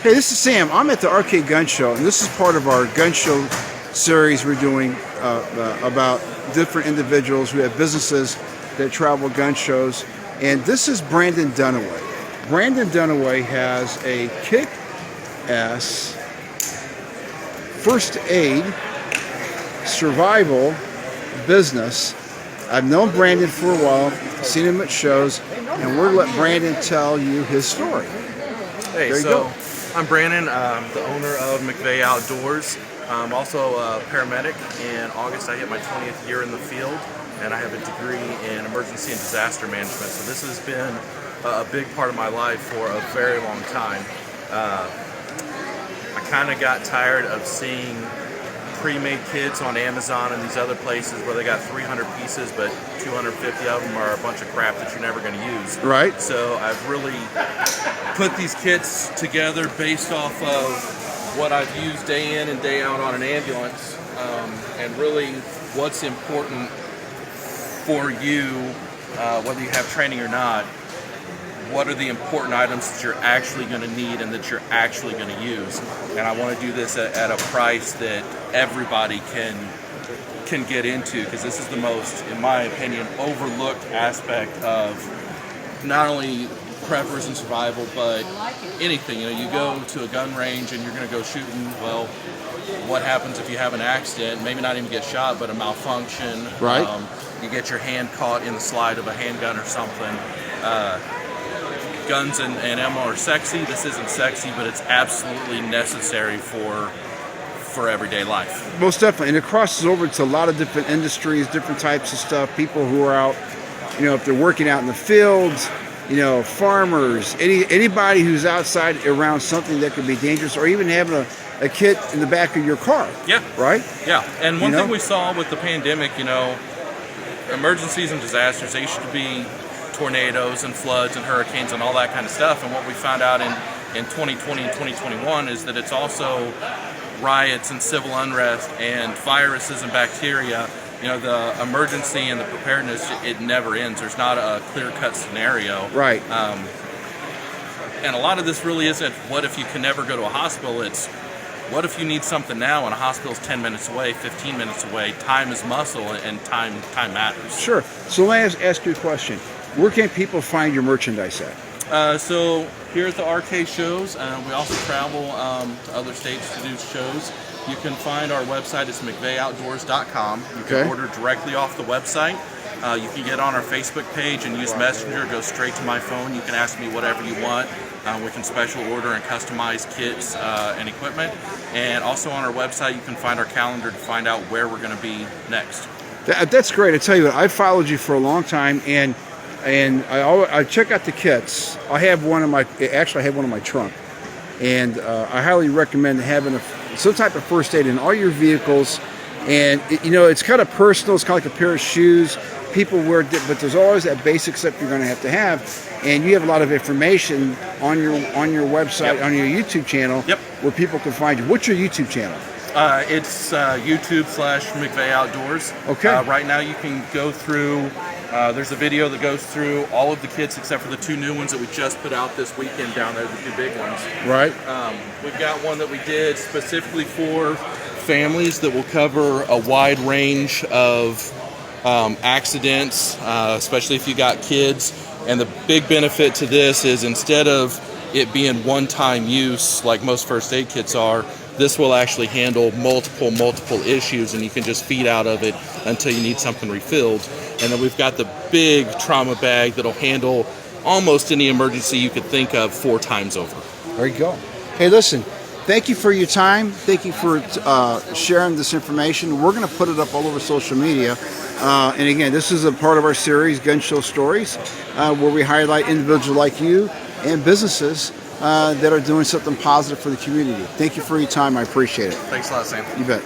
Hey, this is Sam. I'm at the Arcade Gun Show, and this is part of our gun show series we're doing about different individuals who have businesses that travel gun shows. And this is Brandon Dunaway. Brandon Dunaway has a kick-ass first aid survival business. I've known Brandon for a while, seen him at shows, and we're going to let Brandon tell you his story. Hey, there you so go. I'm Brandon, the owner of McVeigh Outdoors. I'm also a paramedic. In August, I hit my 20th year in the field, and I have a degree in emergency and disaster management. So this has been a big part of my life for a very long time. I kind of got tired of seeing pre-made kits on Amazon and these other places where they got 300 pieces, but 250 of them are a bunch of crap that you're never going to use. Right. So I've really put these kits together based off of what I've used day in and day out on an ambulance, and really what's important for you, whether you have training or not. What are the important items that you're actually going to need and that you're actually going to use? And I want to do this at a price that everybody can get into, because this is the most, in my opinion, overlooked aspect of not only preppers and survival, but anything. You know, you go to a gun range and you're going to go shooting. Well, what happens if you have an accident? Maybe not even get shot, but a malfunction. Right. You get your hand caught in the slide of a handgun or something. Guns and ammo are sexy. This isn't sexy, but it's absolutely necessary for everyday life. Most definitely, and it crosses over to a lot of different industries, different types of stuff. People who are out, you know, if they're working out in the fields, you know, farmers, anybody who's outside around something that could be dangerous, or even having a kit in the back of your car. Yeah. Right? Yeah. And one thing we saw with the pandemic, you know, emergencies and disasters, they used to be tornadoes and floods and hurricanes and all that kind of stuff. And what we found out in 2020 and 2021 is that it's also riots and civil unrest and viruses and bacteria. You know, the emergency and the preparedness, it never ends. There's not a clear-cut scenario. Right. And a lot of this really isn't what if you can never go to a hospital. It's what if you need something now and a hospital's 10 minutes away, 15 minutes away. Time is muscle, and time matters. Sure. So let me ask you a question. Where can people find your merchandise at? So here at the arcade shows, we also travel to other states to do shows. You can find our website. It's McVeighOutdoors.com. You can order directly off the website. You can get on our Facebook page and use Messenger. Go straight to my phone. You can ask me whatever you want. We can special order and customize kits and equipment. And also on our website, you can find our calendar to find out where we're going to be next. That's great. I tell you what, I've followed you for a long time, and I check out the kits. I have one in my trunk, and I highly recommend having some type of first aid in all your vehicles. And it's kind of personal. It's kind of like a pair of shoes. People wear, but there's always that basic stuff you're going to have. And you have a lot of information on your website, on your YouTube channel, where people can find you. What's your YouTube channel? It's YouTube/McVeigh Outdoors. Okay. Right now you can go through, there's a video that goes through all of the kits except for the two new ones that we just put out this weekend down there, the two big ones. Right. We've got one that we did specifically for families that will cover a wide range of accidents, especially if you got kids. And the big benefit to this is instead of it being one-time use like most first aid kits are, this will actually handle multiple issues, and you can just feed out of it until you need something refilled. And then we've got the big trauma bag that'll handle almost any emergency you could think of 4 times over. There you go. Hey, listen, thank you for your time. Thank you for sharing this information. We're going to put it up all over social media. And again, this is a part of our series, Gun Show Stories, where we highlight individuals like you and businesses that are doing something positive for the community. Thank you for your time. I appreciate it. Thanks a lot, Sam. You bet.